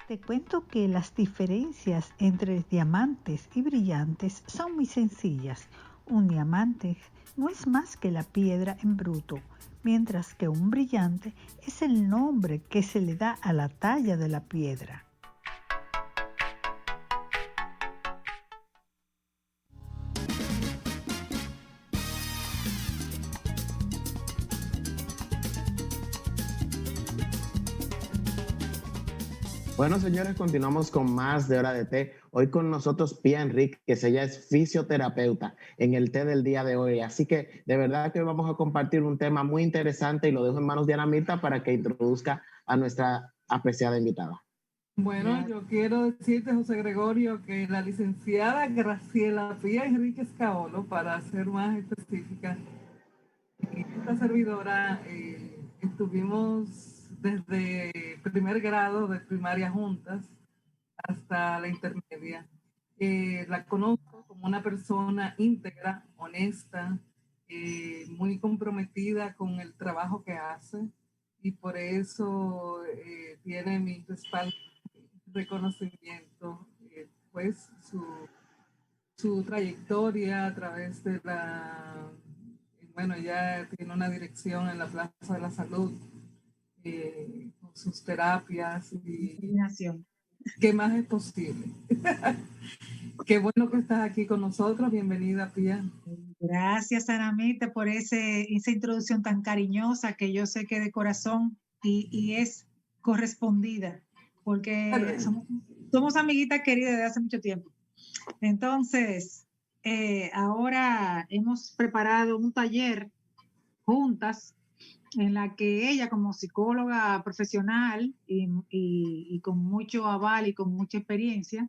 Te cuento que las diferencias entre diamantes y brillantes son muy sencillas. Un diamante no es más que la piedra en bruto, mientras que un brillante es el nombre que se le da a la talla de la piedra. Bueno, señores, continuamos con más de Hora de Té. Hoy con nosotros Pía Enríquez, ella es fisioterapeuta en el té del día de hoy. Así que de verdad que vamos a compartir un tema muy interesante y lo dejo en manos de Ana Mirta para que introduzca a nuestra apreciada invitada. Bueno, yo quiero decirte, José Gregorio, que la licenciada Graciela Pía Enríquez Caolo, para ser más específica, y esta servidora estuvimos desde primer grado de primaria juntas hasta la intermedia. La conozco como una persona íntegra, honesta, muy comprometida con el trabajo que hace y por eso tiene mi respaldo, reconocimiento, pues su trayectoria a través de bueno, ella tiene una dirección en la Plaza de la Salud, con sus terapias y qué más es posible. Qué bueno que estás aquí con nosotros. Bienvenida, Pía. Gracias, Anamita, por esa introducción tan cariñosa que yo sé que de corazón y es correspondida, porque somos amiguitas queridas desde hace mucho tiempo. Entonces, ahora hemos preparado un taller juntas en la que ella, como psicóloga profesional y con mucho aval y con mucha experiencia,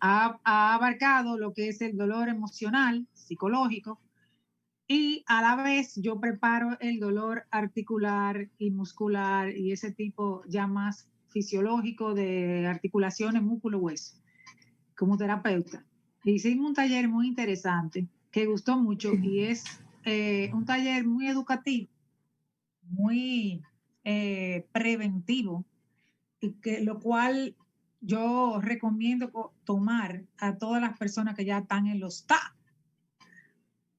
ha abarcado lo que es el dolor emocional, psicológico, y a la vez yo preparo el dolor articular y muscular y ese tipo ya más fisiológico de articulaciones, músculo, hueso, como terapeuta. Hicimos un taller muy interesante que gustó mucho y es un taller muy educativo, muy preventivo, y lo cual yo recomiendo tomar a todas las personas que ya están en los TA,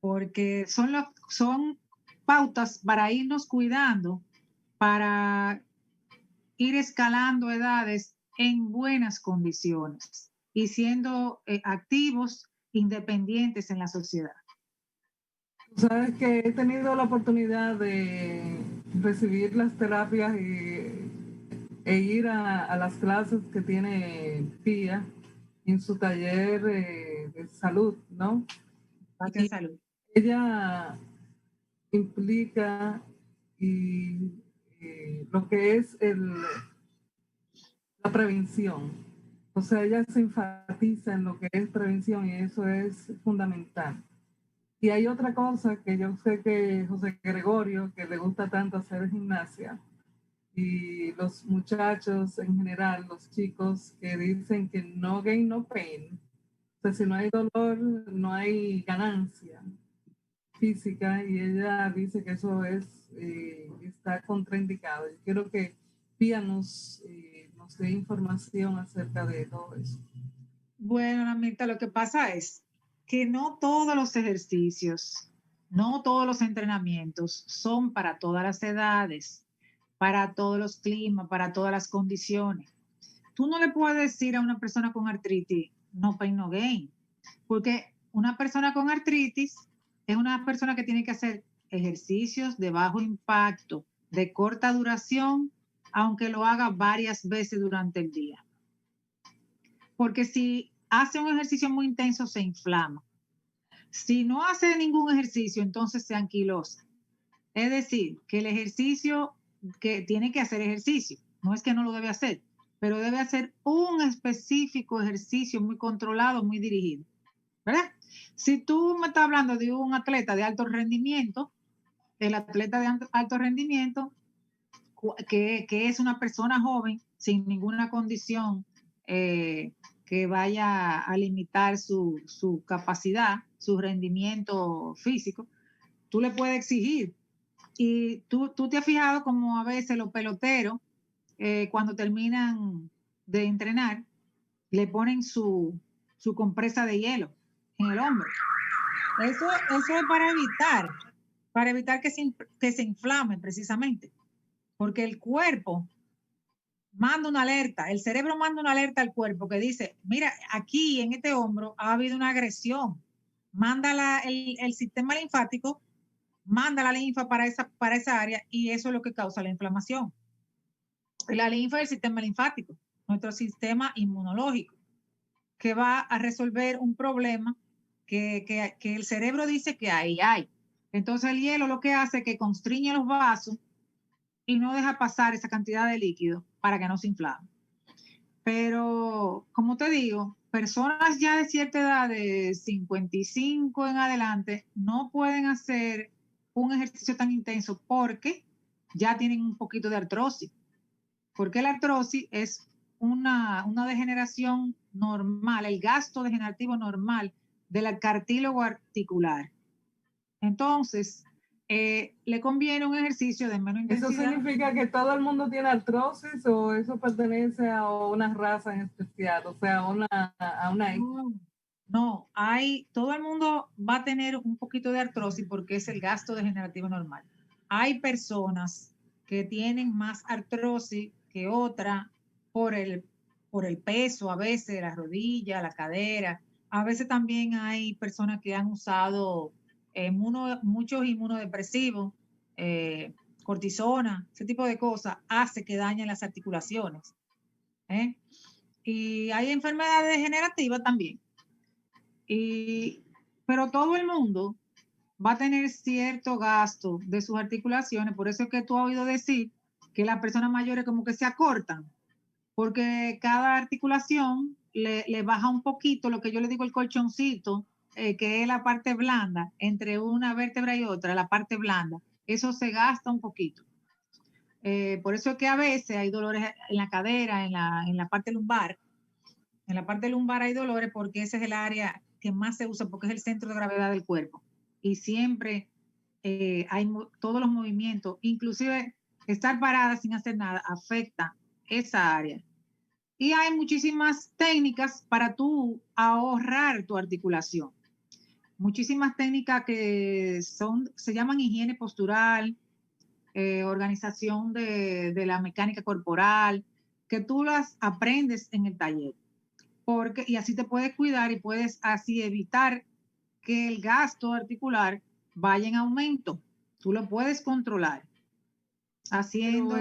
porque son pautas para irnos cuidando, para ir escalando edades en buenas condiciones y siendo activos, independientes en la sociedad. Sabes que he tenido la oportunidad de recibir las terapias e ir a las clases que tiene Pía en su taller de salud, ¿no? De salud. Ella implica lo que es la prevención. O sea, ella se enfatiza en lo que es prevención y eso es fundamental. Y hay otra cosa que yo sé que José Gregorio, que le gusta tanto hacer gimnasia, y los muchachos en general, los chicos que dicen que no gain, no pain. O sea, si no hay dolor, no hay ganancia física, y ella dice que eso está contraindicado. Yo quiero que Pía nos dé información acerca de todo eso. Bueno, Anamita, lo que pasa es que no todos los ejercicios, no todos los entrenamientos son para todas las edades, para todos los climas, para todas las condiciones. Tú no le puedes decir a una persona con artritis, no pain, no gain, porque una persona con artritis es una persona que tiene que hacer ejercicios de bajo impacto, de corta duración, aunque lo haga varias veces durante el día. Porque si hace un ejercicio muy intenso, se inflama. Si no hace ningún ejercicio, entonces se anquilosa. Es decir, que el ejercicio, que tiene que hacer ejercicio, no es que no lo debe hacer, pero debe hacer un específico ejercicio muy controlado, muy dirigido, ¿verdad? Si tú me estás hablando de un atleta de alto rendimiento, el atleta de alto rendimiento, que es una persona joven, sin ninguna condición que vaya a limitar su capacidad, su rendimiento físico, tú le puedes exigir. Y tú te has fijado como a veces los peloteros, cuando terminan de entrenar, le ponen su compresa de hielo en el hombro. Eso es para evitar que se inflame precisamente, porque el cuerpo manda una alerta, el cerebro manda una alerta al cuerpo que dice, mira, aquí en este hombro ha habido una agresión, manda el sistema linfático, manda la linfa para esa área y eso es lo que causa la inflamación. La linfa es el sistema linfático, nuestro sistema inmunológico, que va a resolver un problema que el cerebro dice que ahí hay. Entonces el hielo lo que hace es que constriñe los vasos y no deja pasar esa cantidad de líquido para que no se inflame. Pero, como te digo, personas ya de cierta edad, de 55 en adelante, no pueden hacer un ejercicio tan intenso porque ya tienen un poquito de artrosis. Porque la artrosis es una degeneración normal, el gasto degenerativo normal del cartílago articular. Entonces, le conviene un ejercicio de menos intensidad. ¿Eso significa que todo el mundo tiene artrosis o eso pertenece a una raza en especial? O sea, a una No, todo el mundo va a tener un poquito de artrosis porque es el gasto degenerativo normal. Hay personas que tienen más artrosis que otra por el peso, a veces la rodilla, la cadera. A veces también hay personas que han usado muchos inmunodepresivos, cortisona, ese tipo de cosas, hace que dañen las articulaciones. Y hay enfermedades degenerativas también. Pero todo el mundo va a tener cierto gasto de sus articulaciones, por eso es que tú has oído decir que las personas mayores como que se acortan, porque cada articulación le baja un poquito lo que yo le digo el colchoncito, que es la parte blanda, entre una vértebra y otra, la parte blanda, eso se gasta un poquito. Por eso es que a veces hay dolores en la cadera, en la parte lumbar. En la parte lumbar hay dolores porque ese es el área que más se usa porque es el centro de gravedad del cuerpo. Y siempre hay todos los movimientos, inclusive estar parada sin hacer nada, afecta esa área. Y hay muchísimas técnicas para tú ahorrar tu articulación. Muchísimas técnicas que se llaman higiene postural, organización de la mecánica corporal, que tú las aprendes en el taller. Y así te puedes cuidar y puedes así evitar que el gasto articular vaya en aumento. Tú lo puedes controlar haciendo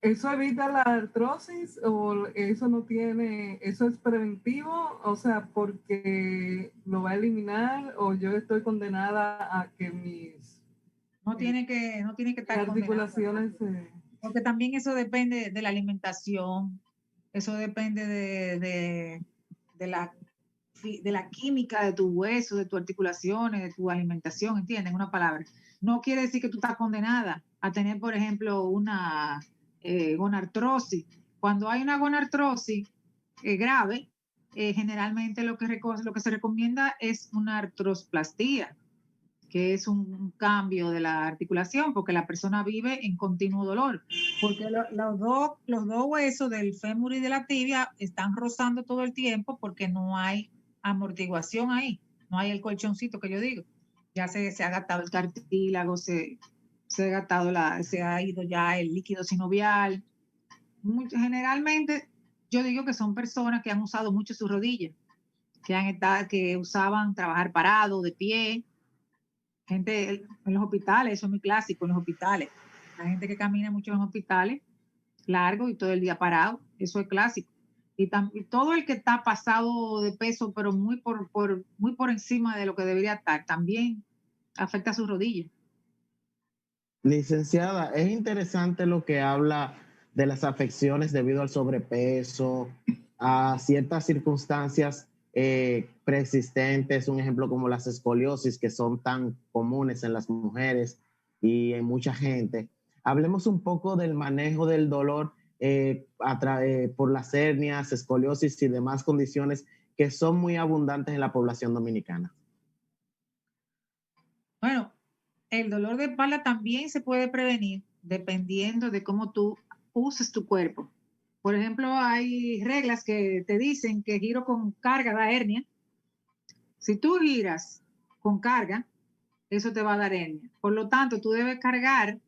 ¿Eso evita la artrosis o eso no tiene, eso es preventivo? O sea, porque lo va a eliminar o yo estoy condenada a que mis no tiene que estar articulaciones porque también eso depende de la alimentación, eso depende de la química de tu hueso, de tus articulaciones, de tu alimentación, ¿entiendes? En una palabra. No quiere decir que tú estás condenada a tener, por ejemplo, una gonartrosis. Cuando hay una gonartrosis grave, generalmente lo que se recomienda es una artrosplastía, que es un cambio de la articulación, porque la persona vive en continuo dolor, porque los dos huesos del fémur y de la tibia están rozando todo el tiempo porque no hay amortiguación ahí, no hay el colchoncito que yo digo. Ya se ha gastado el cartílago, se ha ido ya el líquido sinovial. Generalmente yo digo que son personas que han usado mucho sus rodillas, que usaban trabajar parado, de pie. Gente en los hospitales, eso es muy clásico en los hospitales. La gente que camina mucho en los hospitales, largo y todo el día parado, eso es clásico. Y todo el que está pasado de peso, pero muy por encima de lo que debería estar, también afecta a sus rodillas. Licenciada, es interesante lo que habla de las afecciones debido al sobrepeso, a ciertas circunstancias preexistentes, un ejemplo como las escoliosis, que son tan comunes en las mujeres y en mucha gente. Hablemos un poco del manejo del dolor por las hernias, escoliosis y demás condiciones que son muy abundantes en la población dominicana. Bueno, el dolor de espalda también se puede prevenir dependiendo de cómo tú uses tu cuerpo. Por ejemplo, hay reglas que te dicen que giro con carga da hernia. Si tú giras con carga, eso te va a dar hernia. Por lo tanto, tú debes cargar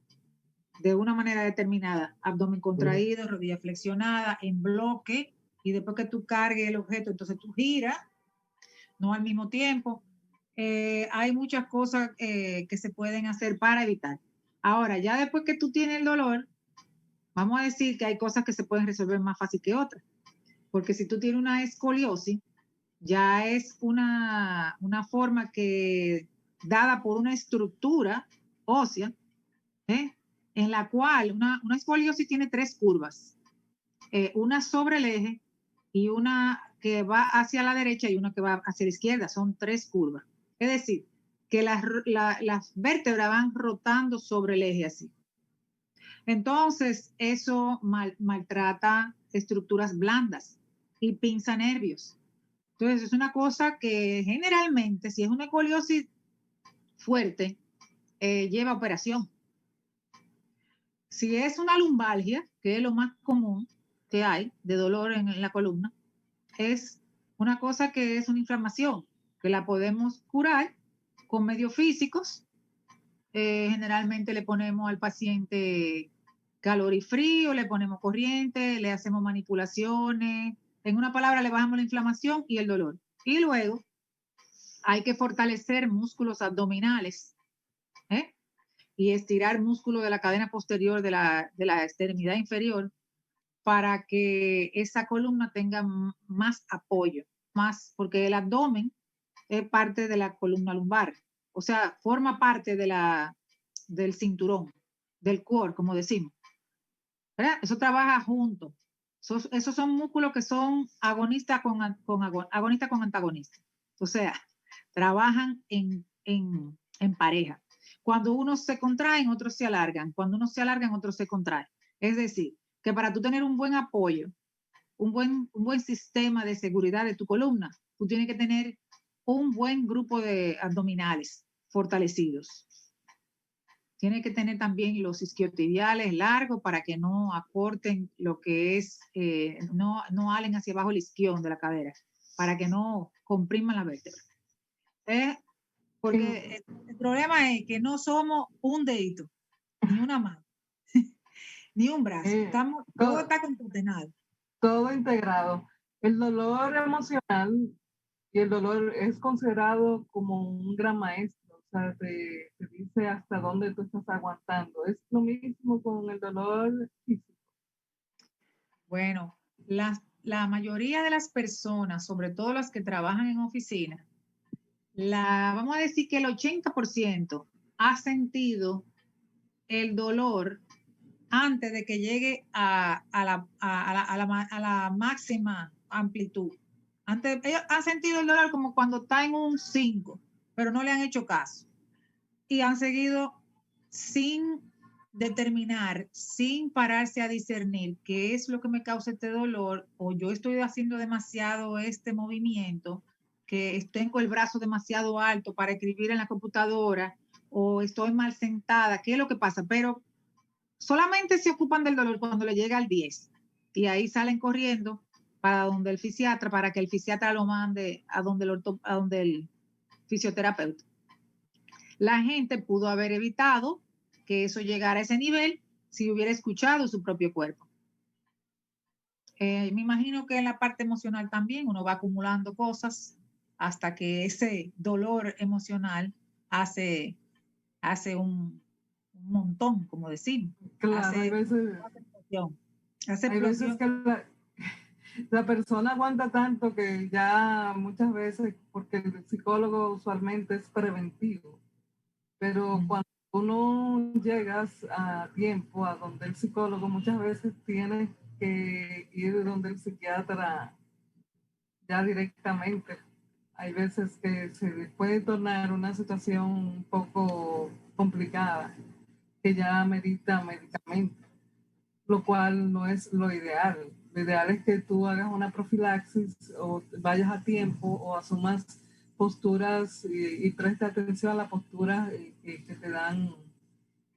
de una manera determinada, abdomen contraído, rodilla flexionada, en bloque, y después que tú cargues el objeto, entonces tú giras, no al mismo tiempo. Hay muchas cosas que se pueden hacer para evitar. Ahora, ya después que tú tienes el dolor, vamos a decir que hay cosas que se pueden resolver más fácil que otras, porque si tú tienes una escoliosis, ya es una forma que dada por una estructura ósea, en la cual una escoliosis tiene 3 curvas, una sobre el eje y una que va hacia la derecha y una que va hacia la izquierda, son 3 curvas. Es decir, que las vértebras van rotando sobre el eje así. Entonces, eso maltrata estructuras blandas y pinza nervios. Entonces, es una cosa que generalmente, si es una escoliosis fuerte, lleva operación. Si es una lumbalgia, que es lo más común que hay de dolor en la columna, es una cosa que es una inflamación, que la podemos curar con medios físicos. Generalmente le ponemos al paciente calor y frío, le ponemos corriente, le hacemos manipulaciones. En una palabra, le bajamos la inflamación y el dolor. Y luego hay que fortalecer músculos abdominales, y estirar músculo de la cadena posterior de la extremidad inferior para que esa columna tenga más apoyo, porque el abdomen es parte de la columna lumbar, o sea, forma parte del cinturón, del core, como decimos. ¿Verdad? Eso trabaja junto. Esos son músculos que son agonista con antagonista. O sea, trabajan en pareja. Cuando unos se contraen, otros se alargan. Cuando unos se alargan, otros se contraen. Es decir, que para tú tener un buen apoyo, un buen sistema de seguridad de tu columna, tú tienes que tener un buen grupo de abdominales fortalecidos. Tienes que tener también los isquiotibiales largos para que no acorten lo que es, no alen hacia abajo el isquión de la cadera, para que no compriman la vértebra. Porque el problema es que no somos un dedito, ni una mano, ni un brazo. Todo está concatenado. Todo integrado. El dolor emocional y el dolor es considerado como un gran maestro. O sea, te dice hasta dónde tú estás aguantando. Es lo mismo con el dolor físico. Bueno, la mayoría de las personas, sobre todo las que trabajan en oficina, vamos a decir que el 80% ha sentido el dolor antes de que llegue a la máxima amplitud. Ellos han sentido el dolor como cuando está en un 5, pero no le han hecho caso. Y han seguido sin determinar, sin pararse a discernir qué es lo que me causa este dolor, o yo estoy haciendo demasiado este movimiento, que tengo el brazo demasiado alto para escribir en la computadora, o estoy mal sentada, ¿qué es lo que pasa? Pero solamente se ocupan del dolor cuando le llega al 10, y ahí salen corriendo para donde el fisiatra, para que el fisiatra lo mande a donde el fisioterapeuta. La gente pudo haber evitado que eso llegara a ese nivel si hubiera escuchado su propio cuerpo. Me imagino que en la parte emocional también uno va acumulando cosas hasta que ese dolor emocional hace un montón, como decimos. Claro, hay veces que la persona aguanta tanto que ya muchas veces, porque el psicólogo usualmente es preventivo, pero cuando uno llegas a tiempo a donde el psicólogo, muchas veces tienes que ir donde el psiquiatra ya directamente. Hay veces que se puede tornar una situación un poco complicada, que ya amerita medicamento, lo cual no es lo ideal. Lo ideal es que tú hagas una profilaxis o vayas a tiempo o asumas posturas y preste atención a las posturas que te dan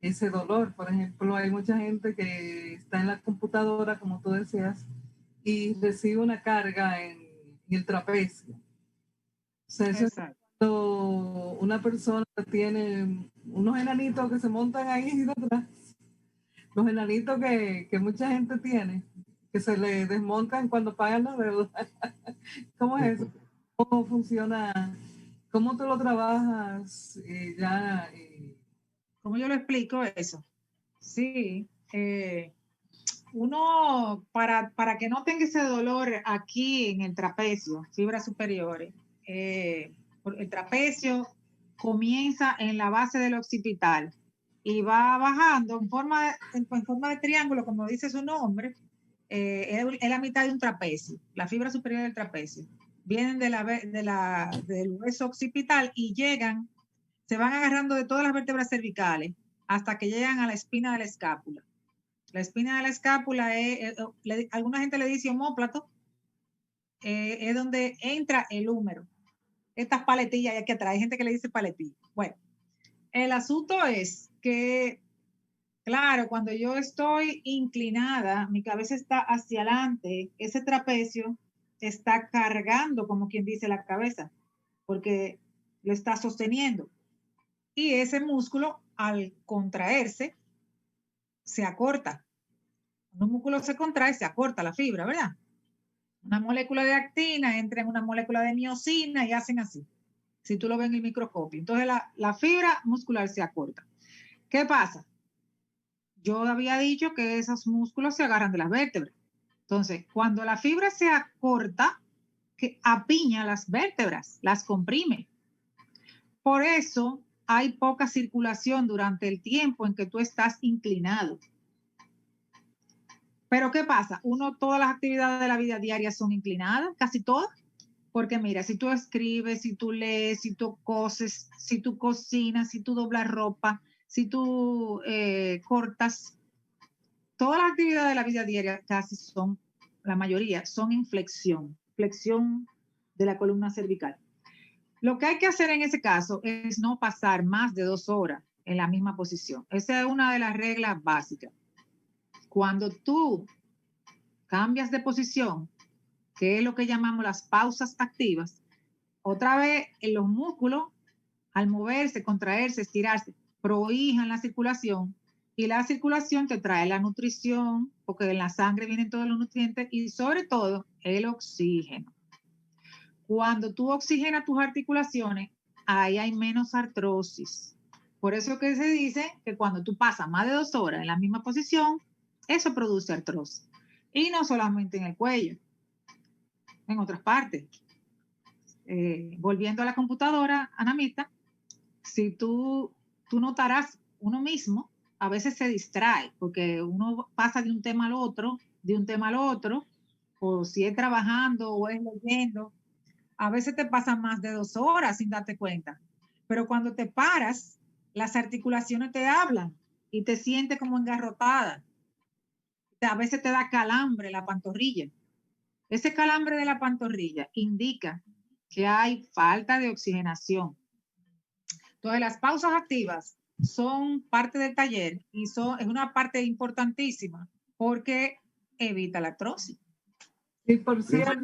ese dolor. Por ejemplo, hay mucha gente que está en la computadora, como tú decías, y recibe una carga en el trapecio. O sea, eso es cuando una persona tiene unos enanitos que se montan ahí detrás, los enanitos que mucha gente tiene, que se le desmontan cuando pagan la deuda. ¿Cómo es eso? ¿Cómo funciona? ¿Cómo tú lo trabajas? ¿Cómo yo lo explico eso? Sí, uno, para que no tenga ese dolor aquí en el trapecio, fibras superiores, el trapecio comienza en la base del occipital y va bajando en forma de triángulo, como dice su nombre, es la mitad de un trapecio, la fibra superior del trapecio. Vienen del hueso occipital y se van agarrando de todas las vértebras cervicales hasta que llegan a la espina de la escápula. La espina de la escápula alguna gente le dice omóplato, es donde entra el húmero. Estas paletillas aquí atrás, hay gente que le dice paletilla. Bueno, el asunto es que, claro, cuando yo estoy inclinada, mi cabeza está hacia adelante, ese trapecio está cargando, como quien dice, la cabeza, porque lo está sosteniendo. Y ese músculo, al contraerse, se acorta. Cuando un músculo se contrae, se acorta la fibra, ¿verdad? Una molécula de actina entra en una molécula de miosina y hacen así, si tú lo ves en el microscopio. Entonces la fibra muscular se acorta. ¿Qué pasa? Yo había dicho que esos músculos se agarran de las vértebras. Entonces, cuando la fibra se acorta, que apiña las vértebras, las comprime. Por eso hay poca circulación durante el tiempo en que tú estás inclinado. Pero ¿qué pasa? Todas las actividades de la vida diaria son inclinadas, casi todas. Porque mira, si tú escribes, si tú lees, si tú coses, si tú cocinas, si tú doblas ropa, si tú cortas, todas las actividades de la vida diaria casi la mayoría son en flexión de la columna cervical. Lo que hay que hacer en ese caso es no pasar más de 2 horas en la misma posición. Esa es una de las reglas básicas. Cuando tú cambias de posición, que es lo que llamamos las pausas activas, otra vez en los músculos, al moverse, contraerse, estirarse, prohijan la circulación, y la circulación te trae la nutrición, porque en la sangre vienen todos los nutrientes y sobre todo el oxígeno. Cuando tú oxigenas tus articulaciones, ahí hay menos artrosis. Por eso que se dice que cuando tú pasas más de 2 horas en la misma posición, eso produce artrosis. Y no solamente en el cuello, en otras partes. Volviendo a la computadora, Anamita, si tú notarás, uno mismo a veces se distrae porque uno pasa de un tema al otro, o si es trabajando o es leyendo, a veces te pasa más de 2 horas sin darte cuenta. Pero cuando te paras, las articulaciones te hablan y te sientes como engarrotada. A veces te da calambre la pantorrilla. Ese calambre de la pantorrilla indica que hay falta de oxigenación. Entonces, las pausas activas son parte del taller y es una parte importantísima porque evita la artrosis. Y por cierto,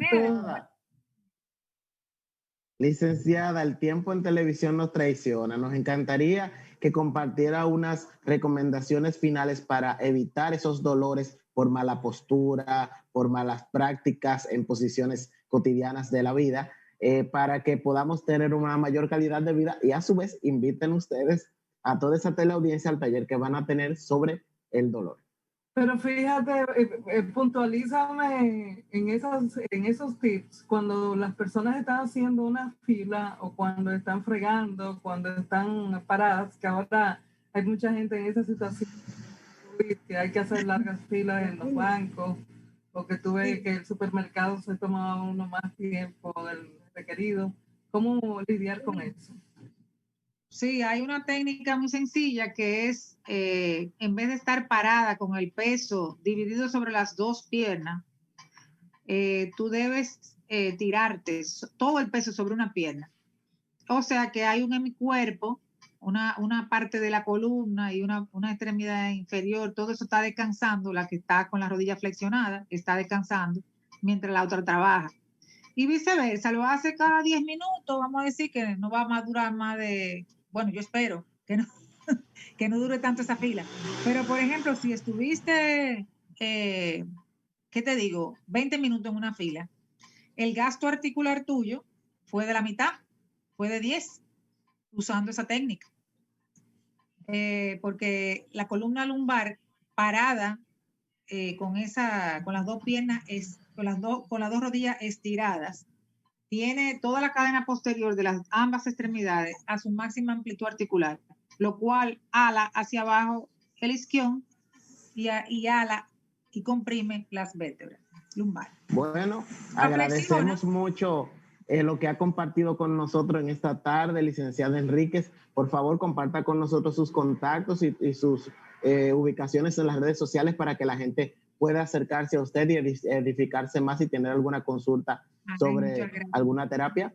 licenciada, el tiempo en televisión nos traiciona. Nos encantaría que compartiera unas recomendaciones finales para evitar esos dolores por mala postura, por malas prácticas en posiciones cotidianas de la vida, para que podamos tener una mayor calidad de vida y a su vez inviten ustedes a toda esa teleaudiencia al taller que van a tener sobre el dolor. Pero fíjate, puntualízame en esos tips, cuando las personas están haciendo una fila o cuando están fregando, cuando están paradas, que ahora hay mucha gente en esa situación, que hay que hacer largas filas en los bancos, o que tú ves que el supermercado se toma uno más tiempo del requerido. ¿Cómo lidiar con eso? Sí, hay una técnica muy sencilla que es, en vez de estar parada con el peso dividido sobre las 2 piernas, tú debes tirarte todo el peso sobre una pierna. O sea que hay un hemicuerpo una parte de la columna y una extremidad inferior, todo eso está descansando, la que está con la rodilla flexionada está descansando mientras la otra trabaja. Y viceversa, lo hace cada 10 minutos, vamos a decir que no va a durar más de, bueno, yo espero que no, que no dure tanto esa fila. Pero, por ejemplo, si estuviste, ¿qué te digo? 20 minutos en una fila, el gasto articular tuyo fue de la mitad, fue de 10, usando esa técnica. Porque la columna lumbar parada con las dos piernas, con las dos rodillas estiradas, tiene toda la cadena posterior de las ambas extremidades a su máxima amplitud articular, lo cual ala hacia abajo el isquión y ala y comprime las vértebras lumbares. Bueno, agradecemos mucho lo que ha compartido con nosotros en esta tarde, licenciada Enríquez. Por favor, comparta con nosotros sus contactos y sus ubicaciones en las redes sociales para que la gente pueda acercarse a usted y edificarse más y tener alguna consulta sobre alguna terapia.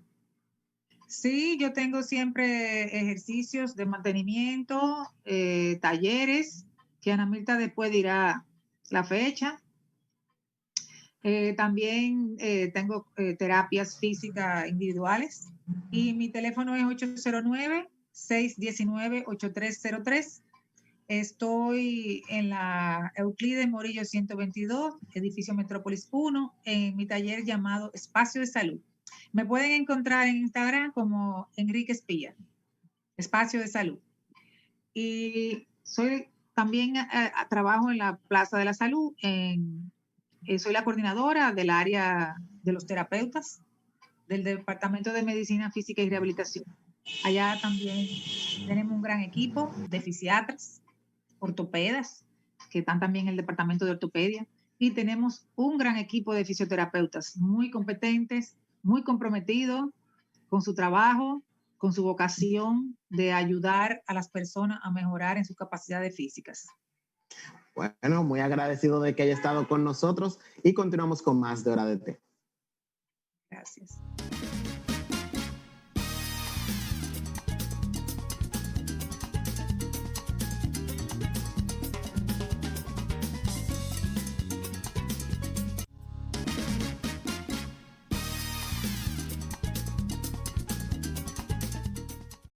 Sí, yo tengo siempre ejercicios de mantenimiento, talleres, que Ana Mirta después dirá la fecha. También tengo terapias físicas individuales y mi teléfono es 809-619-8303. Estoy en la Euclides Morillo 122, edificio Metrópolis 1, en mi taller llamado Espacio de Salud. Me pueden encontrar en Instagram como Enrique Espía, Espacio de Salud. Y también trabajo en la Plaza de la Salud, soy la coordinadora del área de los terapeutas del Departamento de Medicina Física y Rehabilitación. Allá también tenemos un gran equipo de fisiatras, ortopedas, que están también en el departamento de ortopedia, y tenemos un gran equipo de fisioterapeutas muy competentes, muy comprometidos con su trabajo, con su vocación de ayudar a las personas a mejorar en sus capacidades físicas. Bueno, muy agradecido de que haya estado con nosotros y continuamos con más de Hora de Té. Gracias.